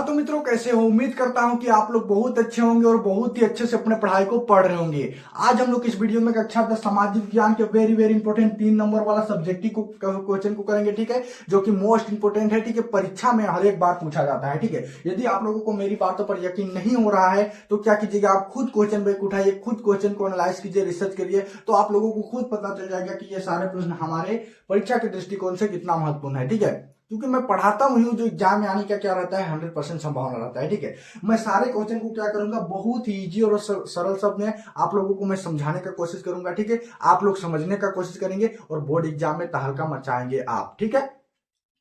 तो मित्रों, कैसे हो? उम्मीद करता हूं कि आप लोग बहुत अच्छे होंगे और बहुत ही अच्छे से अपने पढ़ाई को पढ़ रहे होंगे। आज हम लोग इस वीडियो में कक्षा 10 सामाजिक विज्ञान के वेरी वेरी इंपॉर्टेंट 3 नंबर वाला सब्जेक्टिव क्वेश्चन को करेंगे। ठीक है, जो कि मोस्ट इंपोर्टेंट है। ठीक है, परीक्षा में हर एक बार पूछा जाता है। ठीक है, यदि आप लोगों को मेरी बातों पर यकीन नहीं हो रहा है तो क्या कीजिएगा, आप खुद क्वेश्चन बैंक उठाइए, खुद क्वेश्चन को एनालाइज कीजिए, रिसर्च करिए, तो आप लोगों को खुद पता चल जाएगा कि ये सारे प्रश्न हमारे परीक्षा के दृष्टिकोण से कितना महत्वपूर्ण है। ठीक है, क्योंकि मैं पढ़ाता हूं जो एग्जाम में आने का क्या रहता है, 100% संभावना रहता है। ठीक है, मैं सारे क्वेश्चन को क्या करूंगा, बहुत ही इजी और सरल शब्द में आप लोगों को मैं समझाने का कोशिश करूंगा। ठीक है, आप लोग समझने का कोशिश करेंगे और बोर्ड एग्जाम में तहलका मचाएंगे आप। ठीक है,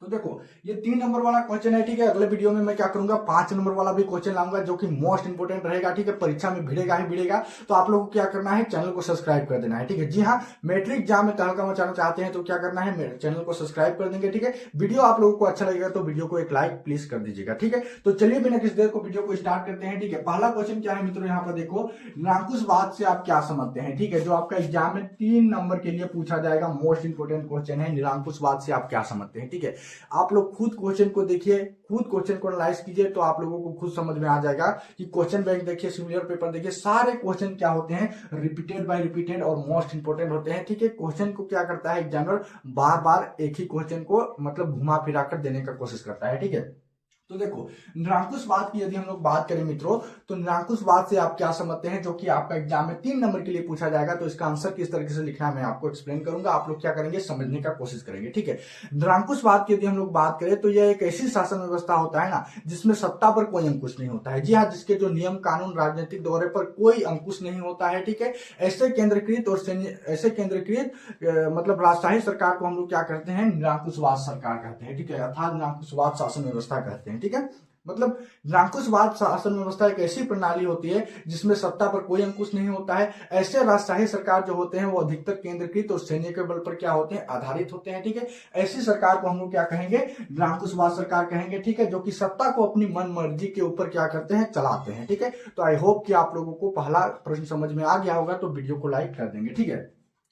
तो देखो ये 3 नंबर वाला क्वेश्चन है। ठीक है, अगले वीडियो में मैं क्या करूंगा, 5 नंबर वाला भी क्वेश्चन लाऊंगा जो कि मोस्ट इंपोर्टेंट रहेगा। ठीक है, परीक्षा में भिड़ेगा ही भिड़ेगा। तो आप लोगों को क्या करना है, चैनल को सब्सक्राइब कर देना है। ठीक है, जी हाँ, मैट्रिक एग्जाम में तहलका मचाना चाहते हैं तो क्या करना है, मेरे चैनल को सब्सक्राइब कर देंगे। ठीक है, वीडियो आप लोगों को अच्छा लगेगा तो वीडियो को एक लाइक प्लीज कर दीजिएगा। ठीक है, तो चलिए बिना किसी देर को वीडियो को स्टार्ट करते हैं। ठीक है, पहला क्वेश्चन क्या है मित्रों, यहाँ पर देखो, निरंकुशवाद से आप क्या समझते हैं। ठीक है, जो आपका एग्जाम में 3 नंबर के लिए पूछा जाएगा, मोस्ट इंपोर्टेंट क्वेश्चन है, निरंकुशवाद से आप क्या समझते हैं। ठीक है, आप लोग खुद क्वेश्चन को देखिए, खुद क्वेश्चन को एनालाइज कीजिए, तो आप लोगों को खुद समझ में आ जाएगा कि क्वेश्चन बैंक देखिए, सिमिलर पेपर देखिए, सारे क्वेश्चन क्या होते हैं, रिपीटेड बाय रिपीटेड और मोस्ट इंपोर्टेंट होते हैं। ठीक है, क्वेश्चन को क्या करता है एग्जामिनर, बार बार एक ही क्वेश्चन को मतलब घुमा फिरा कर देने का कोशिश करता है। ठीक है, तो देखो निरंकुशवाद की यदि हम लोग बात करें मित्रों, तो निरंकुशवाद से आप क्या समझते हैं, जो कि आपका एग्जाम में 3 नंबर के लिए पूछा जाएगा। तो इसका आंसर किस तरीके से लिखना है मैं आपको एक्सप्लेन करूंगा, आप लोग क्या करेंगे, समझने का कोशिश करेंगे। ठीक है, निरंकुशवाद की यदि हम लोग बात करें तो यह एक ऐसी शासन व्यवस्था होता है ना, जिसमें सत्ता पर कोई अंकुश नहीं होता है। जी हाँ, जिसके जो नियम कानून राजनीतिक दौरे पर कोई अंकुश नहीं होता है। ठीक है, ऐसे केंद्रीकृत और ऐसे केंद्रीकृत मतलब राजशाही सरकार को हम लोग क्या कहते हैं, निरंकुशवाद सरकार कहते हैं। ठीक है, अर्थात निरंकुशवाद शासन व्यवस्था कहते हैं। ठीक है, मतलब निरंकुशवाद शासन व्यवस्था एक ऐसी प्रणाली होती है जिसमें सत्ता पर कोई अंकुश नहीं होता है। ऐसे राजशाही सरकार जो होते हैं वो अधिकतर केंद्रीकृत और सैन्य के बल पर क्या होते हैं, आधारित होते हैं। ठीक है, ऐसी सरकार को हम लोग क्या कहेंगे, निरंकुशवाद सरकार कहेंगे। ठीक है, जो कि सत्ता को अपनी मन मर्जी के ऊपर क्या करते हैं, चलाते हैं। ठीक है, तो आई होप कि आप लोगों को पहला प्रश्न समझ में आ गया होगा, तो वीडियो को लाइक कर देंगे। ठीक है,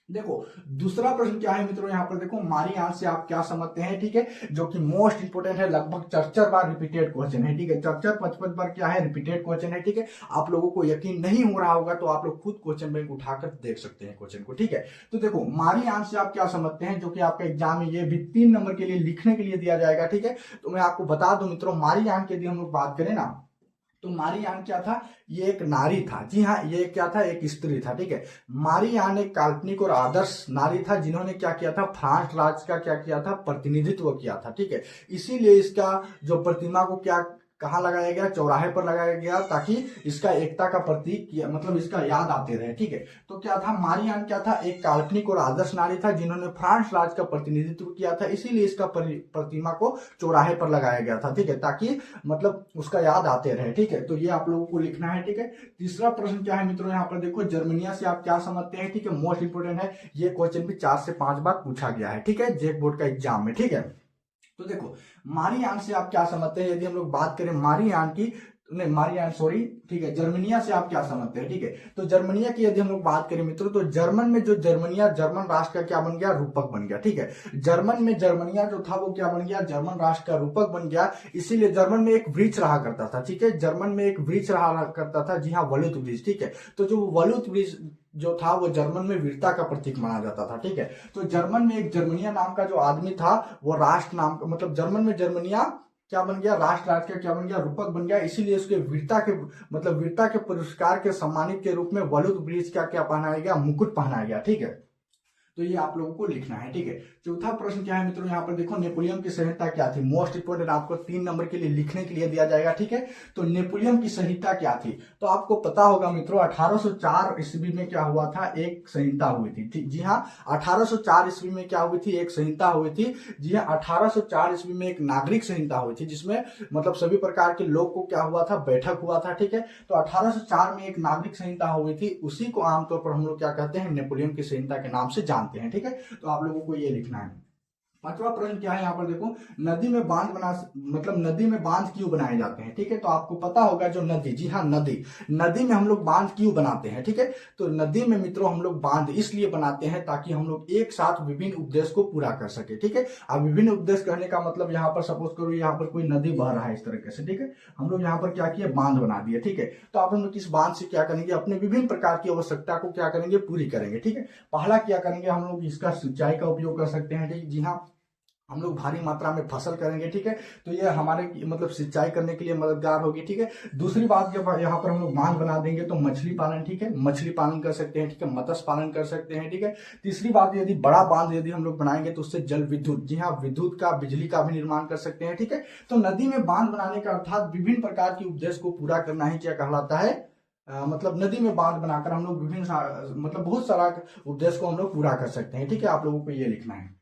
देखो दूसरा प्रश्न क्या है मित्रों, यहाँ पर देखो, मारियान से आप क्या समझते हैं। ठीक है, जो कि मोस्ट इंपोर्टेंट है, लगभग 44 बार रिपीटेड क्वेश्चन है। ठीक है, 44-55 बार क्या है, रिपीटेड क्वेश्चन है। ठीक है, आप लोगों को यकीन नहीं हो रहा होगा तो आप लोग खुद क्वेश्चन बैंक उठाकर देख सकते हैं क्वेश्चन को। ठीक है, तो देखो मारियान से आप क्या समझते हैं, जो कि आपका एग्जाम में ये भी 3 नंबर के लिए लिखने के लिए दिया जाएगा। ठीक है, तो मैं आपको बता दूं मित्रों, मारियान की यदि हम लोग बात करें ना, तो मारियान क्या था, ये एक नारी था। जी हाँ, ये क्या था, एक स्त्री था। ठीक है, मारियान एक काल्पनिक और आदर्श नारी था, जिन्होंने क्या किया था, फ्रांस राज्य का क्या किया था, प्रतिनिधित्व किया था। ठीक है, इसीलिए इसका जो प्रतिमा को क्या कहाँ लगाया गया, चौराहे पर लगाया गया, ताकि इसका एकता का प्रतीक मतलब इसका याद आते रहे। ठीक है, तो क्या था, मारियान क्या था, एक काल्पनिक और आदर्श नारी था, जिन्होंने फ्रांस राज्य का प्रतिनिधित्व किया था, इसीलिए इसका प्रतिमा को चौराहे पर लगाया गया था। ठीक है, ताकि मतलब उसका याद आते रहे। ठीक है, तो ये आप लोगों को लिखना है। ठीक है, तीसरा प्रश्न क्या है मित्रों, यहाँ पर देखो, जर्मनिया से आप क्या समझते हैं। ठीक है, मोस्ट इंपोर्टेंट है, ये क्वेश्चन भी 4 से 5 बार पूछा गया है। ठीक है, जेक बोर्ड का एग्जाम में। ठीक है, तो देखो मारियान से आप क्या समझते हैं, यदि हम लोग बात करें मारियान की, नहीं मारियान सॉरी, ठीक है, जर्मनिया से आप क्या समझते हैं। ठीक है, तो जर्मनिया की यदि हम लोग बात करें मित्रों, तो जर्मन में जो जर्मनिया जर्मन राष्ट्र का क्या बन गया, रूपक बन गया। ठीक है, जर्मन में जर्मनिया जो था वो क्या बन गया, जर्मन राष्ट्र का रूपक बन गया। इसीलिए जर्मन में एक वृक्ष रहा करता था। ठीक है, जर्मन में एक वृक्ष रहा करता था, जी हाँ, वलुत वृक्ष। ठीक है, तो जो वलुत वृक्ष जो था वो जर्मन में वीरता का प्रतीक माना जाता था। ठीक है, तो जर्मन में एक जर्मनिया नाम का जो आदमी था, वो राष्ट्र नाम का मतलब जर्मन में जर्मनिया क्या बन गया, राष्ट्र राज्य का क्या बन गया, रूपक बन गया। इसीलिए उसके वीरता के मतलब वीरता के पुरस्कार के सम्मानित के रूप में वलुत वृक्ष का क्या पहनाया गया, मुकुट पहनाया गया। ठीक है, तो ये आप लोगों को लिखना है। ठीक है, चौथा प्रश्न क्या है मित्रों, यहाँ पर देखो, नेपोलियन की संहिता क्या थी, मोस्ट इंपोर्टेंट, आपको 3 नंबर के लिए लिखने के लिए दिया जाएगा। ठीक है, तो नेपोलियन की संहिता क्या थी, तो आपको पता होगा मित्रों, 1804 ईस्वी में क्या हुआ था, एक संहिता हुई थी। जी हाँ, 1804 ईस्वी में क्या हुई थी, एक संहिता हुई थी। जी हाँ, 1804 ईस्वी में एक नागरिक संहिता हुई थी, जिसमें मतलब सभी प्रकार के लोग को क्या हुआ था, बैठक हुआ था। ठीक है, तो 1804 में एक नागरिक संहिता हुई थी, उसी को आमतौर पर हम लोग क्या कहते हैं, नेपोलियन की संहिता के नाम से जानते हैं। ठीक है, तो आप लोगों को ये लिखना है। पांचवा प्रश्न क्या है यहाँ पर देखो, नदी में बांध बना मतलब नदी में बांध क्यों बनाए जाते हैं। ठीक है, तो आपको पता होगा जो नदी, जी हाँ नदी, नदी में हम लोग बांध क्यों बनाते हैं। ठीक है, तो नदी में मित्रों हम लोग बांध इसलिए बनाते हैं ताकि हम लोग एक साथ विभिन्न उद्देश्य को पूरा कर सके। ठीक है, अब विभिन्न उद्देश्य करने का मतलब यहाँ पर सपोज करो यहाँ पर कोई नदी बह रहा है इस तरीके से। ठीक है, हम लोग यहाँ पर क्या किए, बांध बना दिए। ठीक है, तो आप लोग इस बांध से क्या करेंगे, अपने विभिन्न प्रकार की आवश्यकता को क्या करेंगे, पूरी करेंगे। ठीक है, पहला क्या करेंगे, हम लोग इसका सिंचाई का उपयोग कर सकते हैं। ठीक, जी हाँ, हम लोग भारी मात्रा में फसल करेंगे। ठीक है, तो ये हमारे मतलब सिंचाई करने के लिए मददगार होगी। ठीक है, दूसरी बात जब यहाँ पर हम लोग बांध बना देंगे तो मछली पालन, ठीक है, मछली पालन कर सकते हैं। ठीक है, मत्स्य पालन कर सकते हैं। ठीक है, तीसरी बात, यदि बड़ा बांध यदि हम लोग बनाएंगे तो उससे जल विद्युत, जी हाँ, विद्युत का, बिजली का भी निर्माण कर सकते हैं। ठीक है, तो नदी में बांध बनाने का अर्थात विभिन्न प्रकार की उद्देश्य को पूरा करना ही क्या कहलाता है, मतलब नदी में बांध बनाकर हम लोग विभिन्न मतलब बहुत सारा उद्देश्य को हम लोग पूरा कर सकते हैं। ठीक है, आप लोगों को ये लिखना है।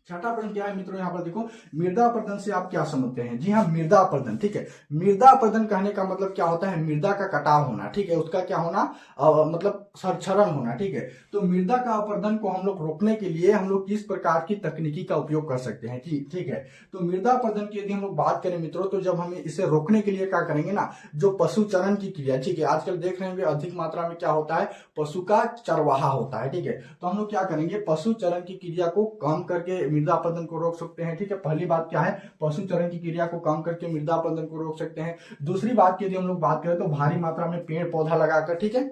छठा प्रश्न क्या है मित्रों, यहाँ पर देखो, मृदा अपरदन से आप क्या समझते हैं। जी हाँ, मृदा अपरदन। ठीक है, मृदा अपरदन कहने का मतलब क्या होता है, मृदा का कटाव होना। ठीक है, उसका क्या होना, मतलब क्षरण होना। ठीक है, तो मृदा का अपरदन को हम लोग रोकने के लिए हम लोग किस प्रकार की तकनीकी का उपयोग कर सकते हैं। ठीक है, तो मृदा अपरदन की यदि हम लोग बात करें मित्रों, तो जब हम इसे रोकने के लिए क्या करेंगे ना, जो पशु चरण की क्रिया, ठीक है, आजकल देख रहे हैं अधिक मात्रा में क्या होता है, पशु का चरवाहा होता है। ठीक है, तो हम लोग क्या करेंगे, पशु चरण की क्रिया को कम करके मृदा अपरदन को रोक सकते हैं। ठीक है, पहली बात क्या है, पशु चरण की क्रिया को कम करके मृदा अपरदन को रोक सकते हैं। दूसरी बात की यदि हम लोग बात करें तो भारी मात्रा में पेड़ पौधा लगाकर, ठीक है,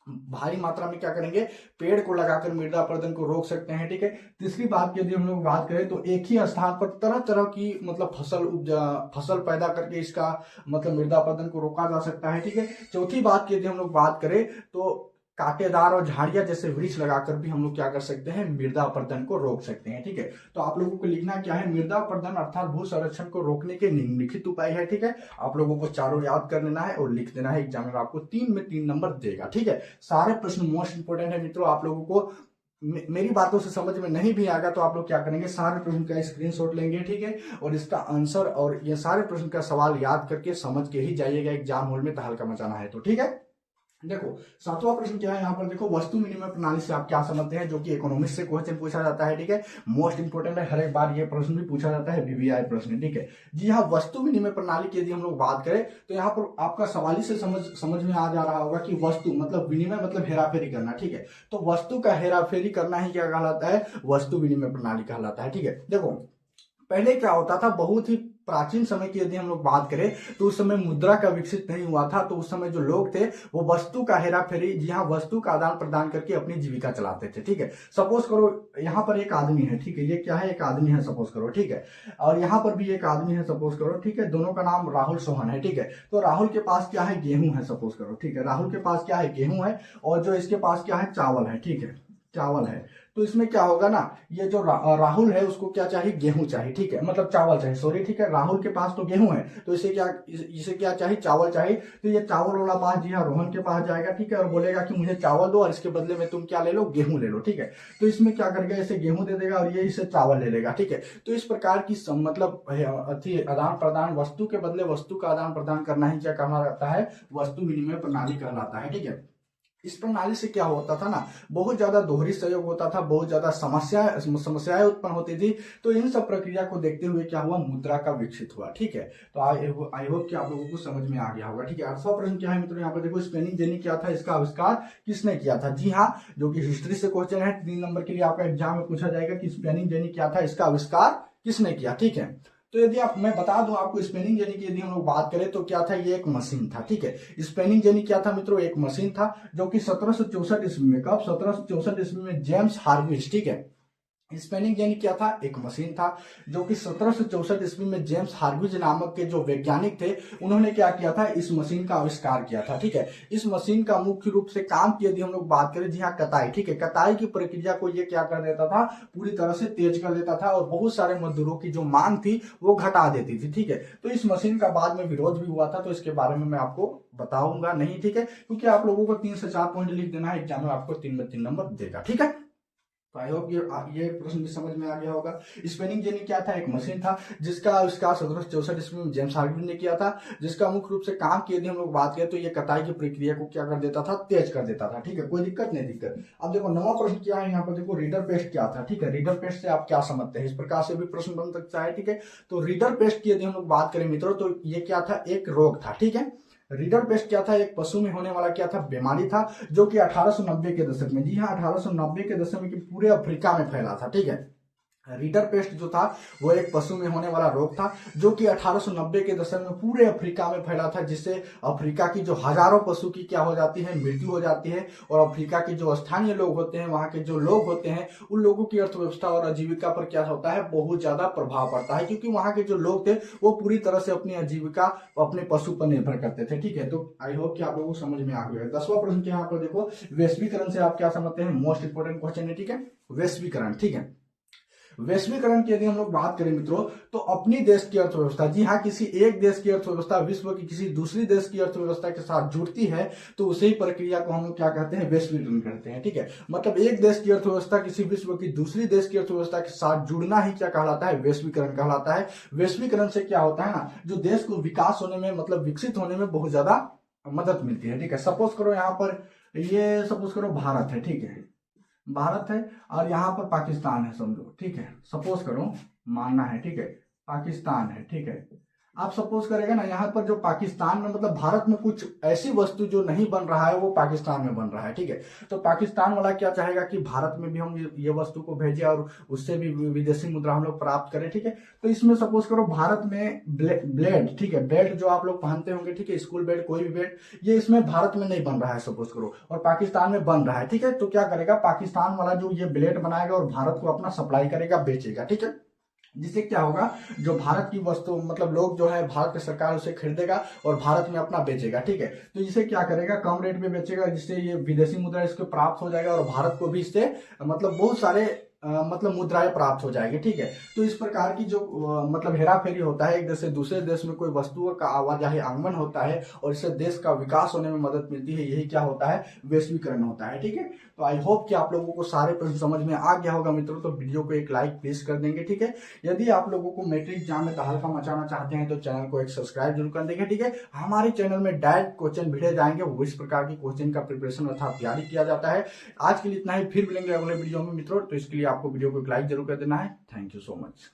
भारी मात्रा में क्या करेंगे, पेड़ को लगाकर मृदा अपरदन को रोक सकते हैं। ठीक है, तीसरी बात की यदि हम लोग बात करें तो एक ही स्थान पर तरह तरह की मतलब फसल पैदा करके इसका मतलब मृदा अपरदन को रोका जा सकता है। ठीक है, चौथी बात की यदि हम लोग बात करें तो कांटेदार और झाड़ियां जैसे वृक्ष लगाकर भी हम लोग क्या कर सकते हैं, मृदा अपरदन को रोक सकते हैं। ठीक है, तो आप लोगों को लिखना क्या है, मृदा अपरदन अर्थात भू संरक्षण को रोकने के निम्नलिखित उपाय है। ठीक है, आप लोगों को चारों याद कर लेना है और लिख देना है, एग्जाम में आपको 3 में 3 नंबर देगा। ठीक है, सारे प्रश्न मोस्ट इंपोर्टेंट है मित्रों, आप लोगों को मेरी बातों से समझ में नहीं भी आएगा तो आप लोग क्या करेंगे, सारे प्रश्न का स्क्रीनशॉट लेंगे। ठीक है, और इसका आंसर और ये सारे प्रश्न का सवाल याद करके समझ के ही जाइएगा एग्जाम हॉल में, तहलका मचाना है तो। ठीक है, देखो सातवां प्रश्न क्या है यहाँ पर देखो, वस्तु विनिमय प्रणाली से आप क्या समझते हैं, जो कि इकोनॉमिक्स से क्वेश्चन पूछा जाता है। ठीक है, मोस्ट इंपोर्टेंट है, हर एक बार ये प्रश्न भी पूछा जाता है, वीवीआई प्रश्न। ठीक है, जी हाँ, वस्तु विनिमय प्रणाली की यदि हम लोग बात करें तो यहाँ पर आपका सवाल ही से समझ में आ जा रहा होगा कि वस्तु मतलब विनिमय मतलब हेराफेरी करना। ठीक है, तो वस्तु का हेराफेरी करना ही क्या कहलाता है, वस्तु विनिमय प्रणाली कहलाता है। ठीक है, देखो पहले क्या होता था, बहुत ही प्राचीन समय की यदि हम लोग बात करें तो उस समय मुद्रा का विकसित नहीं हुआ था, तो उस समय जो लोग थे वो वस्तु का हेरा फेरी, जी हाँ, वस्तु का आदान प्रदान करके अपनी जीविका चलाते थे। ठीक है, सपोज करो यहाँ पर एक आदमी है, ठीक है, ये क्या है, एक आदमी है सपोज करो। ठीक है, और यहाँ पर भी एक आदमी है सपोज करो। ठीक है, दोनों का नाम राहुल सोहन है। ठीक है, तो राहुल के पास क्या है, गेहूं है सपोज करो। ठीक है, राहुल के पास क्या है, गेहूं है, और जो इसके पास क्या है, चावल है। ठीक है, चावल है, तो इसमें क्या होगा ना, ये जो राहुल है उसको क्या चाहिए, गेहूं चाहिए। ठीक है, मतलब चावल चाहिए, सॉरी। ठीक है, राहुल के पास तो गेहूं है तो इसे क्या चाहिए, चावल चाहिए। तो ये चावल वाला बात जी हाँ रोहन के पास जाएगा। ठीक है, और बोलेगा कि मुझे चावल दो और इसके बदले में तुम क्या ले लो, गेहूं ले लो। ठीक है, तो इसमें क्या करेगा, इसे गेहूं दे देगा और ये इसे चावल ले लेगा। ठीक है, तो इस प्रकार की मतलब आदान प्रदान, वस्तु के बदले वस्तु का आदान प्रदान करना ही क्या कहना जाता है, वस्तु विनिमय प्रणाली कहलाता है। ठीक है, इस प्रणाली से क्या होता था ना, बहुत ज्यादा दोहरी सहयोग होता था, बहुत ज्यादा समस्याएं उत्पन्न होती थी। तो इन सब प्रक्रिया को देखते हुए क्या हुआ, मुद्रा का विकसित हुआ। ठीक है, तो आई होप कि आप लोगों को समझ में आ गया होगा। ठीक है, 8वां प्रश्न क्या है मित्रों, यहाँ पर देखो, स्पेनिंग जेनी क्या था, इसका आविष्कार किसने किया था। जी हाँ, जो कि हिस्ट्री से क्वेश्चन है, 3 नंबर के लिए आपका एग्जाम में पूछा जाएगा कि स्पेनिंग जेनी क्या था, इसका आविष्कार किसने किया। ठीक है, तो यदि मैं बता दूं आपको, स्पेनिंग जेनी की यदि हम लोग बात करें तो क्या था, ये एक मशीन था। ठीक है, स्पेनिंग जेनी क्या था मित्रों, एक मशीन था, जो कि 1764 ईस्वी में, कब, 1764 ईस्वी में जेम्स हार्ग्रीव्स, ठीक है, स्पेनिंग जेनी क्या था, एक मशीन था, जो कि 1764 ईस्वी में जेम्स हार्ग्रीव्स नामक के जो वैज्ञानिक थे, उन्होंने क्या किया था, इस मशीन का आविष्कार किया था। ठीक है, इस मशीन का मुख्य रूप से काम की यदि हम लोग बात करें, जी हाँ, कताई। ठीक है, कताई की प्रक्रिया को ये क्या कर देता था, पूरी तरह से तेज कर देता था, और बहुत सारे मजदूरों की जो मांग थी वो घटा देती थी। ठीक है, तो इस मशीन का बाद में विरोध भी हुआ था, तो इसके बारे में मैं आपको बताऊंगा नहीं। ठीक है, क्योंकि आप लोगों को 3 से 4 पॉइंट लिख देना है, एग्जाम में आपको 3 में 3 नंबर देगा। ठीक है, तो आई होप ये प्रश्न भी समझ में आ गया होगा। स्पेनिंग जेनी क्या था, एक मशीन था जिसका आविष्कार 1764 ईस्वी में जेम्स हार्ग्रीव ने किया था, जिसका मुख्य रूप से काम की यदि हम लोग बात करें तो ये कटाई की प्रक्रिया को क्या कर देता था, तेज कर देता था। ठीक है, कोई दिक्कत नहीं दिक्कत। अब देखो नवा प्रश्न क्या है यहाँ पर, देखो रीडर पेस्ट क्या था। ठीक है, रीडर पेस्ट से आप क्या समझते हैं, इस प्रकार से भी प्रश्न बन सकता है। ठीक है, तो रीडर पेस्ट की यदि हम लोग बात करें मित्रों तो ये क्या था, एक रोग था। ठीक है, रीडर पेस्ट क्या था, एक पशु में होने वाला क्या था, बीमारी था, जो कि 1890 के दशक में, जी हाँ 1890 के दशक में कि पूरे अफ्रीका में फैला था। ठीक है, रीडर पेस्ट जो था वो एक पशु में होने वाला रोग था जो कि 1890 के दशक में पूरे अफ्रीका में फैला था, जिससे अफ्रीका की जो हजारों पशु की क्या हो जाती है, मृत्यु हो जाती है। और अफ्रीका के जो स्थानीय लोग होते हैं, वहां के जो लोग होते हैं, उन लोगों की अर्थव्यवस्था और आजीविका पर क्या होता है, बहुत ज्यादा प्रभाव पड़ता है, क्योंकि वहां के जो लोग थे वो पूरी तरह से अपनी आजीविका अपने पशु पर निर्भर करते थे। ठीक है, तो आई होप कि आप लोगों को समझ में आ गया है। 10वां प्रश्न के यहाँ पर देखो, वैश्वीकरण से आप क्या समझते हैं, मोस्ट इंपोर्टेंट क्वेश्चन है। ठीक है, वैश्वीकरण। ठीक है, वैश्वीकरण की यदि हम लोग बात करें मित्रों तो अपनी देश की अर्थव्यवस्था, जी हाँ, किसी एक देश की अर्थव्यवस्था विश्व की किसी दूसरी देश की अर्थव्यवस्था के साथ जुड़ती है तो उसी प्रक्रिया को हम लोग क्या कहते हैं, वैश्वीकरण कहते हैं। ठीक है, मतलब एक देश की अर्थव्यवस्था किसी विश्व की दूसरी देश की अर्थव्यवस्था के साथ जुड़ना ही क्या कहलाता है, वैश्वीकरण कहलाता है। वैश्वीकरण से क्या होता है ना, जो देश को विकास होने में मतलब विकसित होने में बहुत ज्यादा मदद मिलती है। ठीक है, सपोज करो यहाँ पर ये सपोज करो भारत है। ठीक है, भारत है और यहाँ पर पाकिस्तान है समझो। ठीक है, सपोज करो, मानना है। ठीक है, पाकिस्तान है। ठीक है, आप सपोज करेगा ना, यहाँ पर जो पाकिस्तान में मतलब भारत में कुछ ऐसी वस्तु जो नहीं बन रहा है वो पाकिस्तान में बन रहा है। ठीक है, तो पाकिस्तान वाला क्या चाहेगा कि भारत में भी हम ये वस्तु को भेजें और उससे भी विदेशी मुद्रा हम लोग प्राप्त करें। ठीक है, तो इसमें सपोज करो भारत में ब्लेड, ठीक है, बेल्ट जो आप लोग पहनते होंगे, ठीक है, स्कूल बेल्ट कोई भी बेल्ट, ये इसमें भारत में नहीं बन रहा है सपोज करो, और पाकिस्तान में बन रहा है। ठीक है, तो क्या करेगा, पाकिस्तान वाला जो ये ब्लेड बनाएगा और भारत को अपना सप्लाई करेगा, बेचेगा। ठीक है, जिससे क्या होगा, जो भारत की वस्तु मतलब लोग जो है भारत की सरकार उसे खरीदेगा और भारत में अपना बेचेगा। ठीक है, तो इसे क्या करेगा, कम रेट में बेचेगा, जिससे ये विदेशी मुद्रा इसको प्राप्त हो जाएगा और भारत को भी इससे मतलब बहुत सारे मतलब मुद्राएं प्राप्त हो जाएगी। ठीक है, तो इस प्रकार की जो मतलब हेरा फेरी होता है, एक देश से दूसरे देश में कोई वस्तुओं का आवाजाही आगमन होता है और इससे देश का विकास होने में मदद मिलती है, यही क्या होता है, वैश्वीकरण होता है। ठीक है, तो आई होप कि आप लोगों को सारे प्रश्न समझ में आ गया होगा मित्रों, तो वीडियो को एक लाइक प्लीज कर देंगे। ठीक है, यदि आप लोगों को मैट्रिक एग्जाम में तहलका मचाना चाहते हैं तो चैनल को एक सब्सक्राइब जरूर कर देंगे। ठीक है, हमारे चैनल में डायरेक्ट क्वेश्चन भिड़े जाएंगे, वो इस प्रकार की क्वेश्चन का प्रिपरेशन अर्थात तैयारी किया जाता है। आज के लिए इतना ही, फिर मिलेंगे अगले वीडियो में मित्रों, तो इसके लिए आपको वीडियो को एक लाइक जरूर कर देना है। Thank you so much.